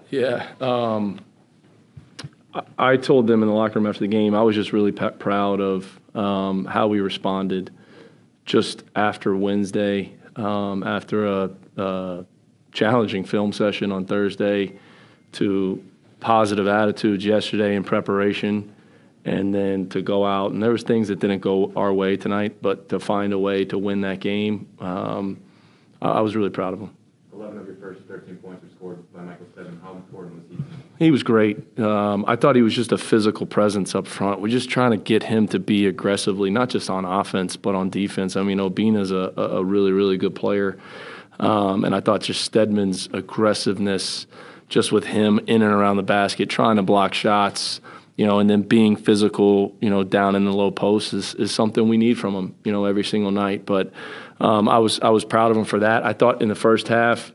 Yeah. I told them in the locker room after the game, I was just really proud of how we responded just after Wednesday, after a challenging film session on Thursday, to positive attitudes yesterday in preparation, and then to go out. And there was things that didn't go our way tonight, but to find a way to win that game, I was really proud of them. 11 of your first 13 points were scored by Michael Stebbins. How important was he? He was great. I thought he was just a physical presence up front. We're just trying to get him to be aggressively, not just on offense, but on defense. I mean, Obina's a really, really good player. And I thought just Stedman's aggressiveness, just with him in and around the basket, trying to block shots, and then being physical, down in the low post is something we need from him, every single night. But I was proud of him for that. I thought in the first half,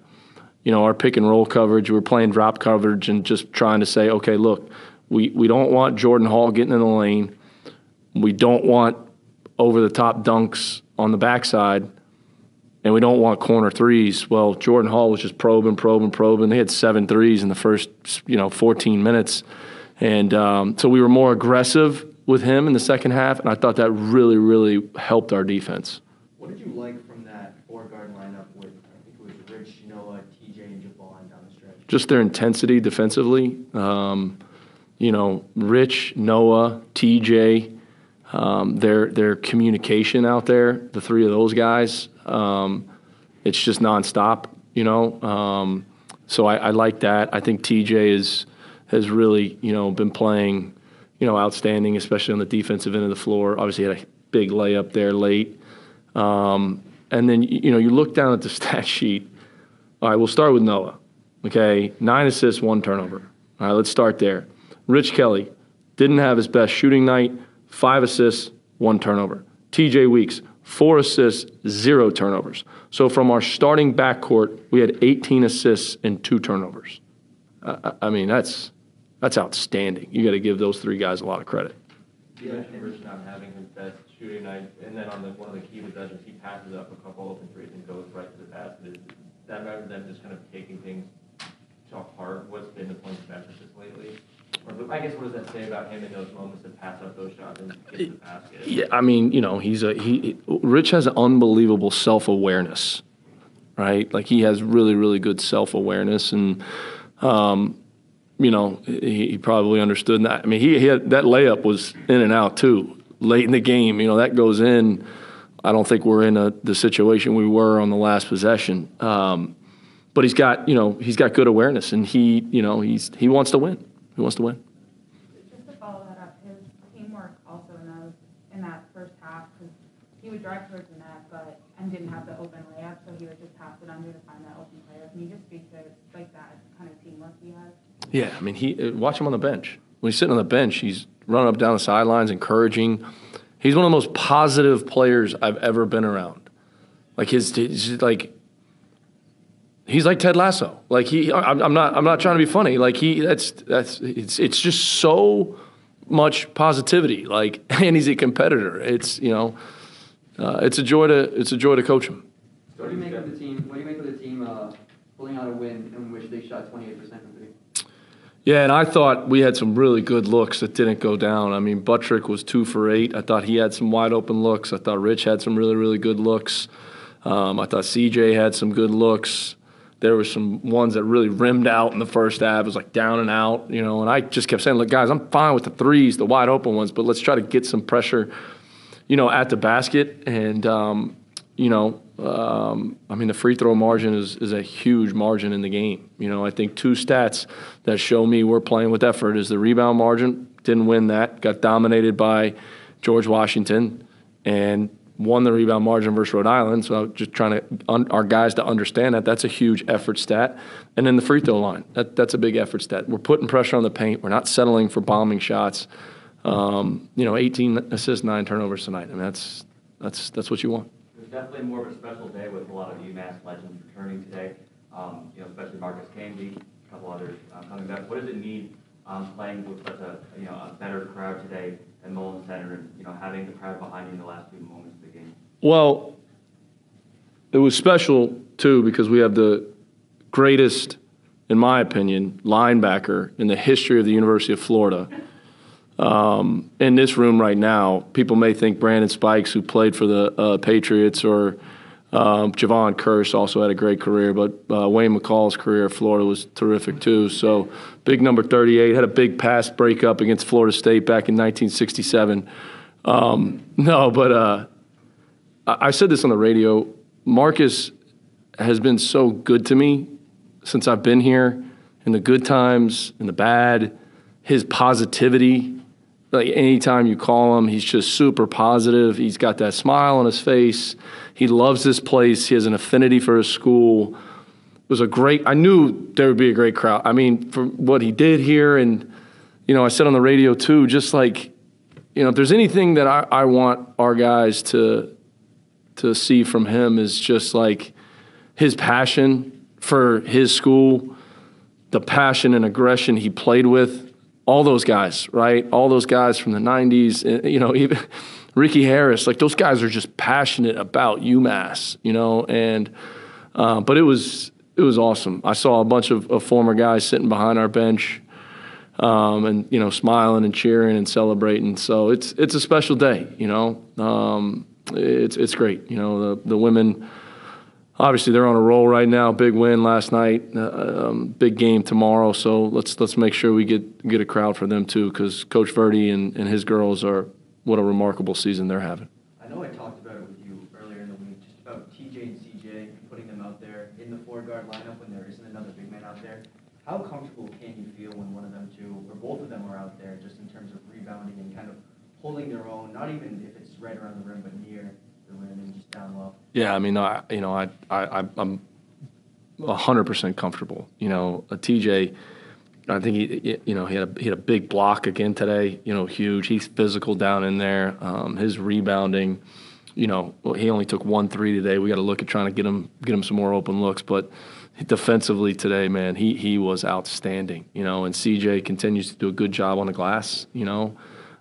our pick and roll coverage, we were playing drop coverage and just trying to say, okay, look, we don't want Jordan Hall getting in the lane. We don't want over-the-top dunks on the backside, and we don't want corner threes. Well, Jordan Hall was just probing. They had 7 threes in the first, 14 minutes. And so we were more aggressive with him in the second half, and I thought that really, really helped our defense. What did you like from that four-guard lineup with, I think it was Rich, Noah, TJ, and Javon down the stretch? Just their intensity defensively. Rich, Noah, TJ, their communication out there, the three of those guys, it's just nonstop, So I like that. I think TJ has really, been playing, outstanding, especially on the defensive end of the floor. Obviously had a big layup there late. And then, you look down at the stat sheet. All right, we'll start with Noah. Okay, 9 assists, 1 turnover. All right, let's start there. Rich Kelly didn't have his best shooting night, 5 assists, 1 turnover. TJ Weeks, 4 assists, 0 turnovers. So from our starting backcourt, we had 18 assists and 2 turnovers. I mean, that's outstanding. You got to give those 3 guys a lot of credit. You mentioned Rich not having his best shooting night, and then on one of the key possessions, he passes up a couple open threes and goes right to the basket. Is that rather than just kind of taking things to heart? What's been the point of emphasis lately? Or I guess what does that say about him in those moments to pass up those shots and get to the basket? Yeah, I mean, Rich has an unbelievable self-awareness, right? Like he has really, really good self-awareness, and he probably understood that. I mean, he had that layup was in and out too late in the game. That goes in. I don't think we're in the situation we were on the last possession. But he's got good awareness, and he wants to win. He wants to win. Just to follow that up, his teamwork also in that first half, because he would drive towards the net, and didn't have the open layup, so he would just pass it under to find that open player. Can you just speak to like that kind of teamwork he has? Yeah, I mean, watch him on the bench. When he's sitting on the bench, he's running up down the sidelines, encouraging. He's one of the most positive players I've ever been around. Like he's like Ted Lasso. Like I'm not trying to be funny. Like it's just so much positivity. Like, and he's a competitor. It's it's a joy to coach him. What do you make of the team? What do you make of the team pulling out a win in which they shot 28% from 3? Yeah, and I thought we had some really good looks that didn't go down. I mean, Buttrick was 2 for 8. I thought he had some wide open looks. I thought Rich had some really, really good looks. I thought CJ had some good looks. There were some ones that really rimmed out in the first half. It was like down and out, and I just kept saying, look, guys, I'm fine with the threes, the wide open ones, but let's try to get some pressure, at the basket. And, I mean, the free throw margin is a huge margin in the game. I think 2 stats that show me we're playing with effort is the rebound margin. Didn't win that. Got dominated by George Washington and won the rebound margin versus Rhode Island. So I'm just trying to our guys to understand that that's a huge effort stat. And then the free throw line. That's a big effort stat. We're putting pressure on the paint. We're not settling for bombing shots. 18 assists, 9 turnovers tonight. I mean, that's what you want. Definitely more of a special day with a lot of UMass legends returning today, especially Marcus Camby, a couple others coming back. What does it need playing with such a better crowd today at Mullen Center and, having the crowd behind you in the last few moments of the game? Well, it was special, too, because we have the greatest in my opinion, linebacker in the history of the University of Florida. In this room right now, people may think Brandon Spikes, who played for the Patriots, or Javon Curse also had a great career, but Wayne McCall's career at Florida was terrific too. So big number 38, had a big pass breakup against Florida State back in 1967. I said this on the radio. Marcus has been so good to me since I've been here, in the good times, in the bad. His positivity, like anytime you call him, he's just super positive. He's got that smile on his face. He loves this place. He has an affinity for his school. It was I knew there would be a great crowd. I mean, for what he did here, and, I said on the radio too, just like, if there's anything that I want our guys to see from him is just like his passion for his school, the passion and aggression he played with. All those guys, right? All those guys from the 90s, even Ricky Harris, like those guys are just passionate about UMass, but it was awesome. I saw a bunch of former guys sitting behind our bench, and smiling and cheering and celebrating. So it's a special day, it's great. The women, obviously they're on a roll right now. Big win last night, big game tomorrow. So let's make sure we get a crowd for them too, because Coach Verdi and his girls what a remarkable season they're having. I know I talked about it with you earlier in the week, just about TJ and CJ, putting them out there in the four-guard lineup when there isn't another big man out there. How comfortable can you feel when one of them two, or both of them, are out there, just in terms of rebounding and kind of holding their own, not even if it's right around the rim, but near the rim and just down low? Yeah, I mean, I'm 100% comfortable. A TJ, I think he had a big block again today. Huge. He's physical down in there. His rebounding, he only took 1 3 today. We got to look at trying to get him some more open looks. But defensively today, man, he was outstanding. And CJ continues to do a good job on the glass.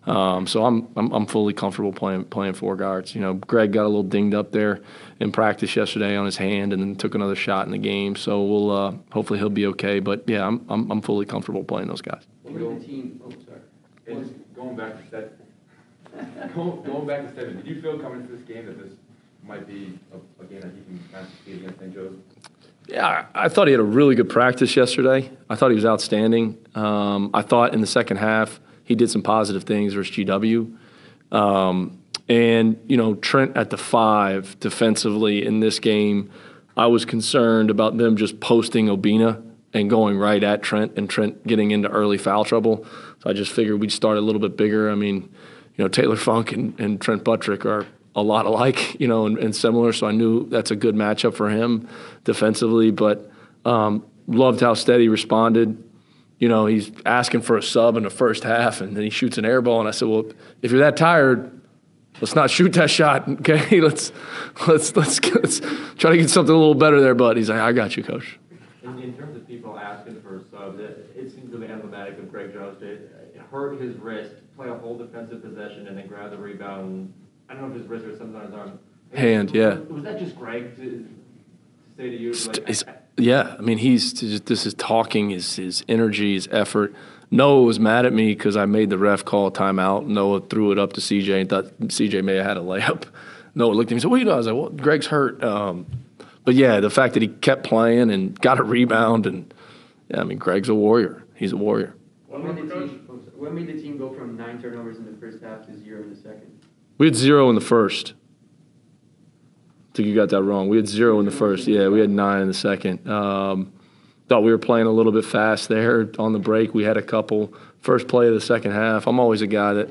So I'm fully comfortable playing four guards. Greg got a little dinged up there in practice yesterday on his hand, and then took another shot in the game. So we'll hopefully he'll be okay. But yeah, I'm fully comfortable playing those guys. Going back to Stedman, did you feel coming into this game that this might be a game that he can kind of succeed against St. Joe's? Yeah, I thought he had a really good practice yesterday. I thought he was outstanding. I thought in the second half he did some positive things versus GW. And, Trent at the 5 defensively in this game, I was concerned about them just posting Obina and going right at Trent, and Trent getting into early foul trouble. So I just figured we'd start a little bit bigger. I mean, Taylor Funk and Trent Buttrick are a lot alike, and similar. So I knew that's a good matchup for him defensively. But loved how Steady responded. He's asking for a sub in the first half, and then he shoots an air ball. And I said, well, if you're that tired, let's not shoot that shot, okay? Let's try to get something a little better there, bud. He's like, I got you, Coach. In terms of people asking for a sub, it seems really emblematic of Greg Jones to hurt his wrist, play a whole defensive possession, and then grab the rebound. I don't know if his wrist or something on his arm. Hand, yeah. Was that just Greg to say to you? Yeah, I mean, this is talking, his energy, his effort. Noah was mad at me because I made the ref call a timeout. Noah threw it up to CJ and thought CJ may have had a layup. Noah looked at me and said, what are you doing? I was like, well, Greg's hurt. But, yeah, the fact that he kept playing and got a rebound, and, yeah, I mean, Greg's a warrior. He's a warrior. What made the team go from 9 turnovers in the first half to 0 in the second? We had 0 in the first. I think you got that wrong. We had 0 in the first. Yeah, we had 9 in the second. Thought we were playing a little bit fast there on the break. We had a couple. First play of the second half. I'm always a guy that,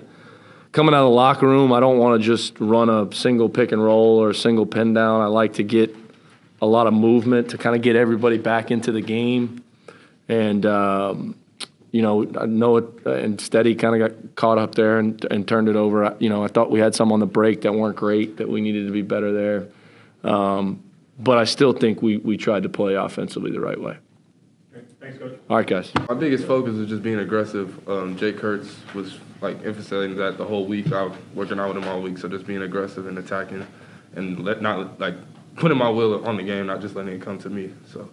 coming out of the locker room, I don't want to just run a single pick and roll or a single pin down. I like to get a lot of movement to kind of get everybody back into the game. And, Noah and Steady kind of got caught up there and turned it over. I thought we had some on the break that weren't great, that we needed to be better there. But I still think we tried to play offensively the right way. Thanks, Coach. All right, guys. My biggest focus is just being aggressive. Jake Kurtz was emphasizing that the whole week. I was working out with him all week, so just being aggressive and attacking, and not putting my will on the game, not just letting it come to me. So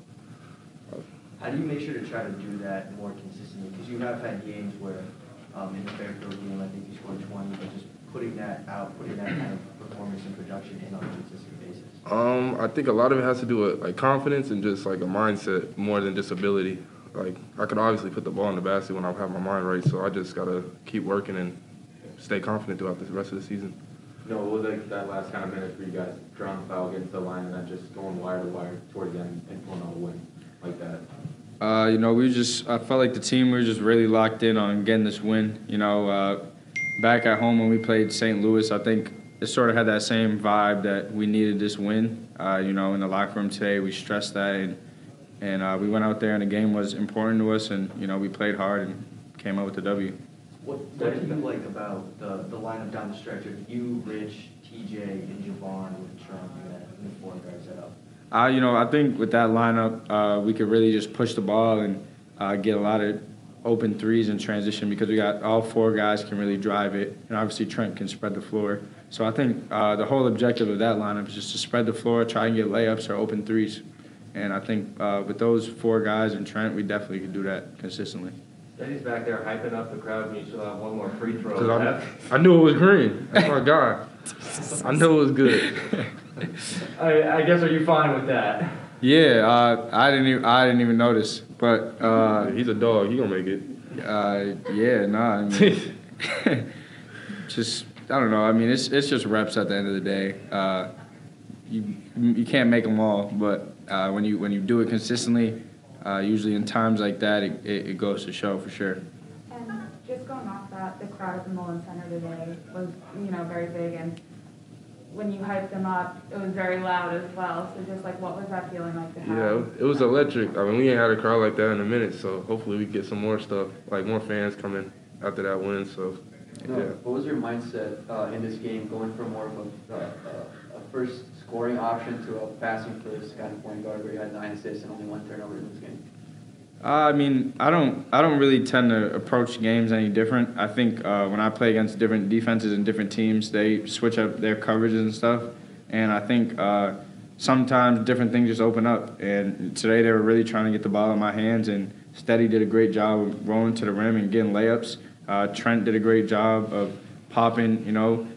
How do you make sure to try to do that more consistently? Because you have had games where in the Fairfield game, I think you scored 20, but just putting that kind of performance and production in on a consistent basis. I think a lot of it has to do with like confidence and just like a mindset more than just ability. Like I could obviously put the ball in the basket when I have my mind right, so I just gotta keep working and stay confident throughout the rest of the season. No, what was like that last kind of minute for you guys drawing the foul, getting to the line, and then just going wire to wire towards the end and pulling out a win like that? I felt like the team, we were just really locked in on getting this win. Back at home when we played St. Louis, I think it sort of had that same vibe that we needed this win. In the locker room today, we stressed that, and we went out there and the game was important to us, and, we played hard and came out with the W. What do you like about the lineup down the stretch of you, Rich, TJ, and Javon with Trump and the 4 guard setup? I think with that lineup, we could really just push the ball and get a lot of open threes in transition because we got all 4 guys can really drive it, and obviously Trent can spread the floor. So I think the whole objective of that lineup is just to spread the floor, try and get layups or open threes. And I think with those 4 guys and Trent, we definitely could do that consistently. He's back there hyping up the crowd, and you still have one more free throw. I knew it was green. That's my guy. I knew it was good. I guess, are you fine with that? Yeah, I didn't even notice, but He's a dog. He gonna make it. I mean, just I don't know. I mean, it's just reps at the end of the day. You can't make them all, but when you do it consistently, usually in times like that, it goes to show for sure. And just going off that, the crowd at the Mullen Center today was, very big, and when you hyped them up, it was very loud as well. So just what was that feeling like to have? Yeah, it was electric. I mean, we ain't had a crowd like that in a minute, so hopefully we get some more stuff, like more fans coming after that win. So, yeah. What was your mindset in this game, going from more of a first scoring option to a passing first kind of point guard where you had 9 assists and only 1 turnover in this game? I mean, I don't really tend to approach games any different. I think when I play against different defenses and different teams, they switch up their coverages and stuff. And I think sometimes different things just open up. And today they were really trying to get the ball in my hands, and Steady did a great job of rolling to the rim and getting layups. Trent did a great job of popping,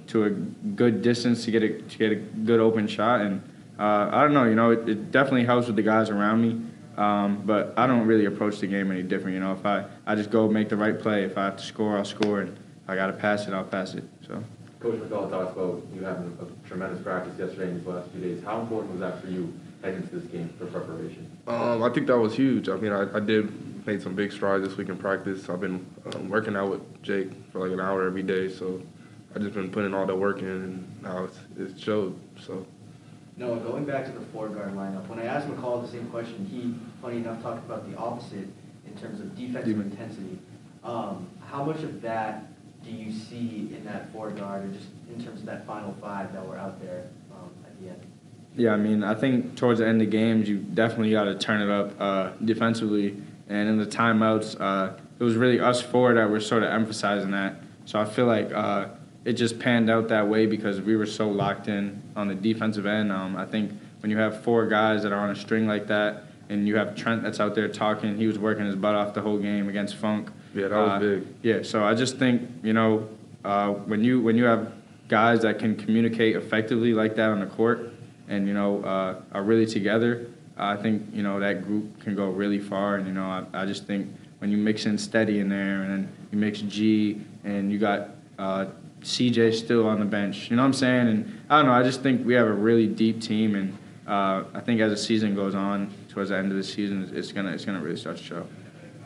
to a good distance to get a good open shot. And I don't know, it definitely helps with the guys around me. But I don't really approach the game any different. If I just go make the right play. If I have to score, I'll score, and if I got to pass it, I'll pass it. So. Coach McCall talks about you having a tremendous practice yesterday and these last 2 days. How important was that for you heading into this game for preparation? I think that was huge. I mean, I did make some big strides this week in practice. I've been working out with Jake for like an hour every day, so I've just been putting all the work in, and now it showed. So. No, going back to the 4 guard lineup, when I asked McCall the same question, he, funny enough, talked about the opposite in terms of defensive intensity. How much of that do you see in that 4 guard, or just in terms of that final 5 that were out there at the end? Yeah, I mean, I think towards the end of games, you definitely got to turn it up defensively. And in the timeouts, it was really us 4 that were sort of emphasizing that. So I feel like it just panned out that way because we were so locked in on the defensive end. I think when you have 4 guys that are on a string like that, and you have Trent that's out there talking, he was working his butt off the whole game against Funk. Yeah, that was big. Yeah, so I just think, when you have guys that can communicate effectively like that on the court and, are really together, I think, that group can go really far. And, I just think when you mix in Steady in there and then you mix G and you got CJ still on the bench, you know what I'm saying? And I don't know, I just think we have a really deep team, and I think as the season goes on, towards the end of the season, it's gonna really start to show.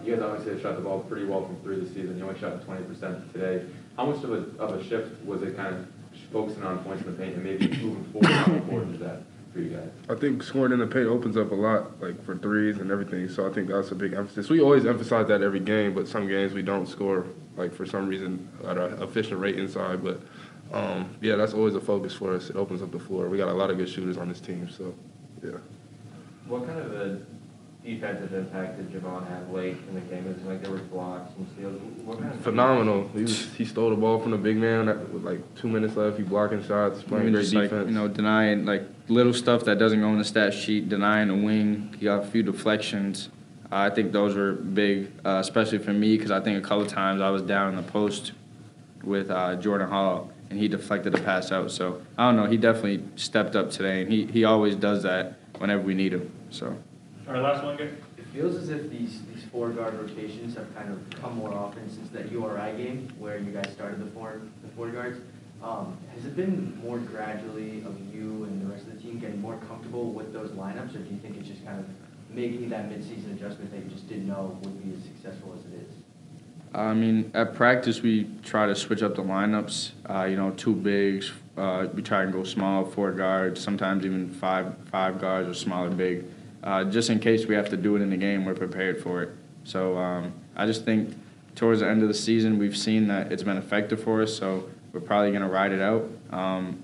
You guys obviously have shot the ball pretty well from 3 this season. You only shot 20% today. How much of a shift was it kind of focusing on points in the paint and maybe moving forward? How important is that for you guys? I think scoring in the paint opens up a lot, like for threes and everything. So I think that's a big emphasis. We always emphasize that every game, but some games we don't score, like for some reason, at an efficient rate inside. But yeah, that's always a focus for us. It opens up the floor. We got a lot of good shooters on this team, so yeah. What kind of a defensive impact did Javon have late in the game? It was like there were blocks and steals. What kind of Phenomenal. He stole the ball from the big man with like 2 minutes left. He blocking shots, playing great defense. Denying like little stuff that doesn't go on the stat sheet, denying the wing. He got a few deflections. I think those were big, especially for me, because I think a couple of times I was down in the post with Jordan Hall, and he deflected a pass out. So, I don't know, he definitely stepped up today, and he always does that whenever we need him. So. All right, last one, guys. It feels as if these four guard rotations have kind of come more often since that URI game where you guys started the four guards. Has it been more gradually of you and the rest of the team getting more comfortable with those lineups, or do you think it's just kind of making that midseason adjustment that you just didn't know would be as successful as it is? I mean, at practice, we try to switch up the lineups. Two bigs. We try and go small, 4 guards, sometimes even five guards or smaller big. Just in case we have to do it in the game, we're prepared for it. So I just think towards the end of the season, we've seen that it's been effective for us, so we're probably going to ride it out.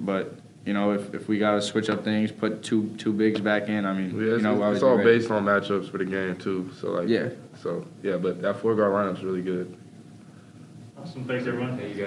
But if we got to switch up things, put two bigs back in, I mean, it's all based on matchups for the game, too. So, but that 4 guard lineup's really good. Awesome. Thanks, everyone. Hey, you guys.